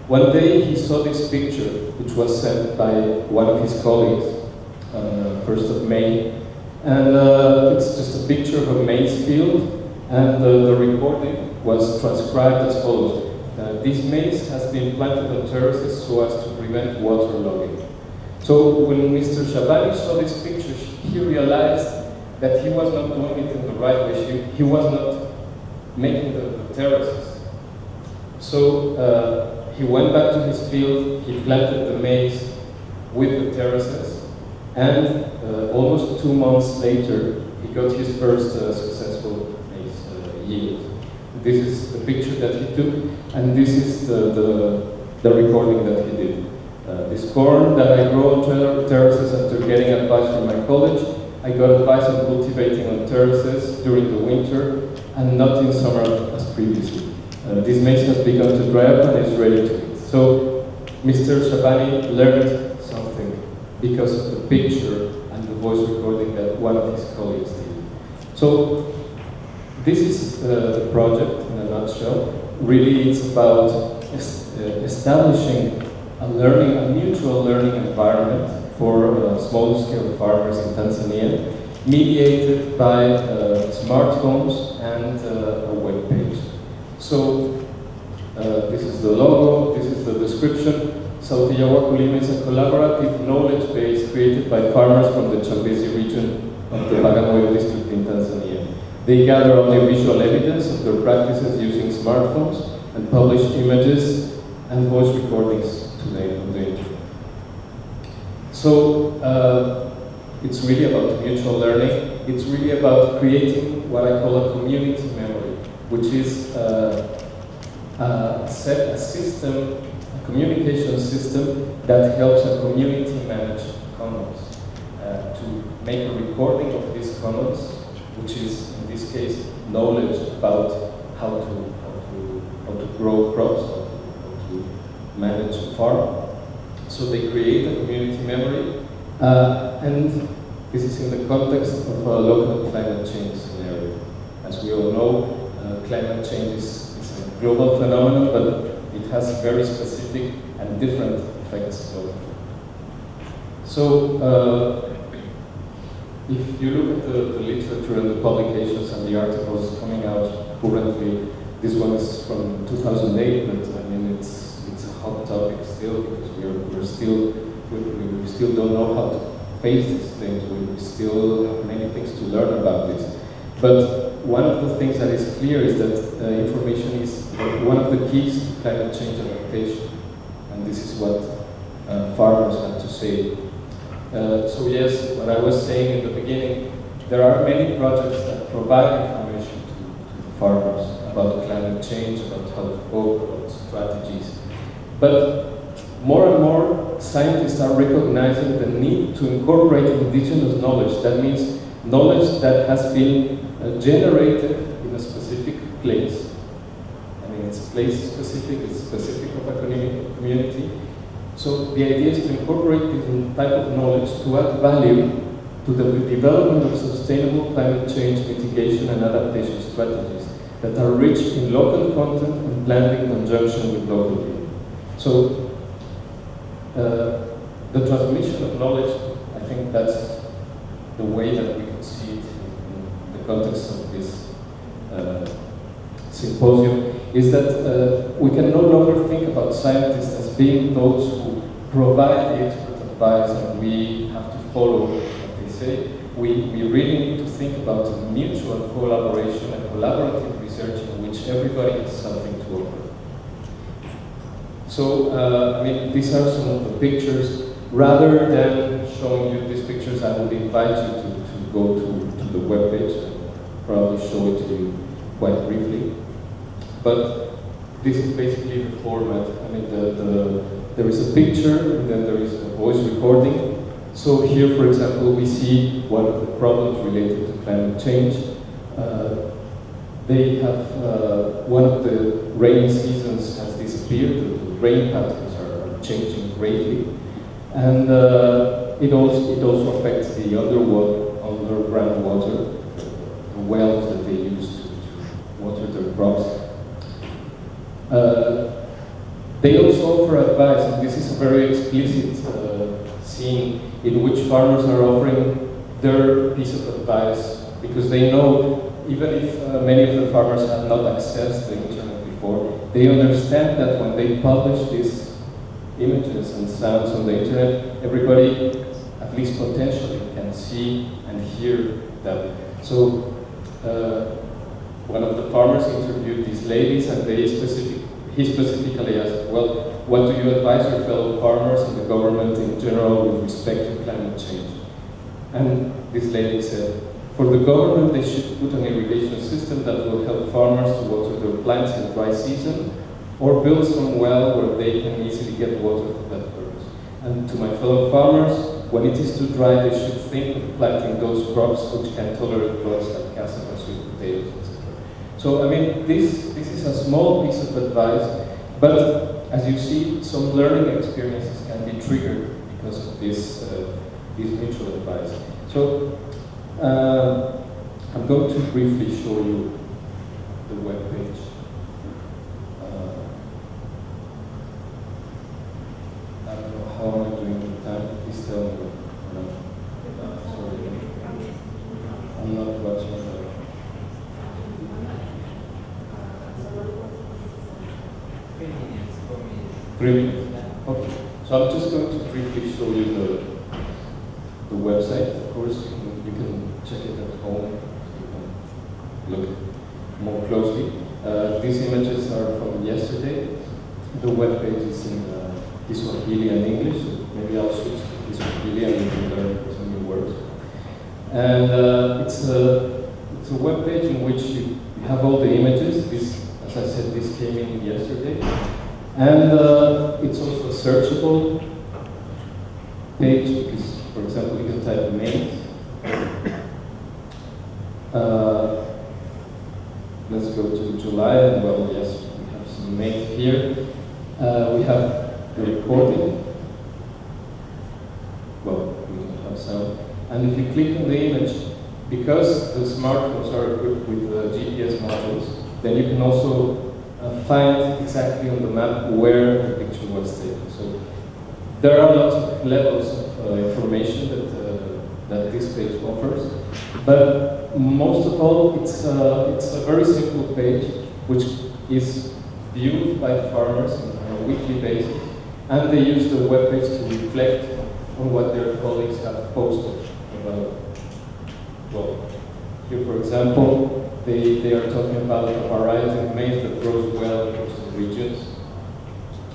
One day he saw this picture, which was sent by one of his colleagues on 1st of May, and it's just a picture of a maize field, and the recording was transcribed as follows. This maize has been planted on terraces so as to prevent waterlogging. So when Mr. Shabani saw this picture, he realized that he was not doing it in the right way. He was not making the terraces. So he went back to his field, he planted the maize with the terraces, and almost 2 months later, he got his first successful maize yield. This is the picture that he took, and this is the recording that he did. This corn that I grow on terraces after getting advice from my college, I got advice on cultivating on terraces during the winter and not in summer as previously. This maize has begun to dry up and is ready to eat. So Mr. Shabani learned something because of the picture and the voice recording that one of his colleagues did. So this is the project in a nutshell. Really, it's about establishing a mutual learning environment for small-scale farmers in Tanzania, mediated by smartphones and a web page. So this is the logo, this is the description. Sauti ya Wakulima is a collaborative knowledge base created by farmers from the Chambezi region of the Bagamoyo district in Tanzania. They gather audiovisual evidence of their practices using smartphones and publish images and voice recordings today on the internet. So it's really about mutual learning. It's really about creating what I call a community memory, which is a system, a communication system that helps a community manage commons. To make a recording of these commons, which is in this case knowledge about how to grow crops, how to manage a farm. So they create a community memory, and this is in the context of a local climate change scenario. As we all know, climate change is a global phenomenon, but it has very specific and different effects globally. So if you look at the literature and the publications and the articles coming out currently, this one is from 2008, but I mean it's a hot topic still, because we still don't know how to face these things. We still have many things to learn about this. But one of the things that is clear is that information is one of the keys to climate change adaptation, and this is what farmers have to say. So yes, what I was saying in the beginning, there are many projects that provide information to the farmers about climate change, about how to cope, about strategies. But more and more scientists are recognizing the need to incorporate indigenous knowledge. That means knowledge that has been generated in a specific place. I mean, it's place specific, it's specific of a community. So the idea is to incorporate this type of knowledge to add value to the development of sustainable climate change mitigation and adaptation strategies that are rich in local content and planned in conjunction with local people. So the transmission of knowledge, I think that's the way that we can see it in the context of this symposium, is that we can no longer think about scientists as being those who provide the expert advice and we have to follow what they say. We really need to think about a mutual collaboration and collaborative research in which everybody has something to offer. So, I mean, these are some of the pictures. Rather than showing you these pictures, I would invite you to go to the webpage and probably show it to you quite briefly. But this is basically the format. I mean, there is a picture and then there is a voice recording. So here, for example, we see one of the problems related to climate change. They have, one of the rainy seasons has disappeared. The rain patterns are changing greatly. And it also affects the underground water, the wells that they use to water their crops. They also offer advice, and this is a very explicit scene in which farmers are offering their piece of advice, because they know, even if many of the farmers have not accessed the internet before, they understand that when they publish these images and sounds on the internet, everybody, at least potentially, can see and hear them. So one of the farmers interviewed these ladies, and he specifically asked, well, what do you advise your fellow farmers and the government in general with respect to climate change? And this lady said, for the government, they should put an irrigation system that will help farmers to water their plants in dry season, or build some well where they can easily get water for that purpose. And to my fellow farmers, when it is too dry, they should think of planting those crops which can tolerate droughts like cassava, sweet potatoes, etc. So, I mean, this is a small piece of advice, but as you see, some learning experiences can be triggered because of this mutual advice. So, I'm going to briefly show you the web page. I don't know how am I doing the time. Please tell me. Sorry, I'm not watching the. 3 minutes. Okay. So I'm just going to briefly show you the website. Of course, you can check it at home. You can look more closely. These images are from yesterday. The web page is in Kiswahili and English. So maybe I'll switch to Kiswahili and you can learn some new words. And it's a web page in which you have all the images. This, as I said, this came in yesterday. And it's also a searchable page because, for example, you can type maize. Let's go to July, and well, yes, we have some maize here. We have the recording. Well, we don't have sound. And if you click on the image, because the smartphones are equipped with GPS modules, then you can also find exactly on the map where the picture was taken. So there are lots of levels of information that this page offers, but most of all, it's a very simple page which is viewed by farmers on a weekly basis, and they use the web page to reflect on what their colleagues have posted about. Well, here, for example, they are talking about a variety of maize that grows well in coastal regions.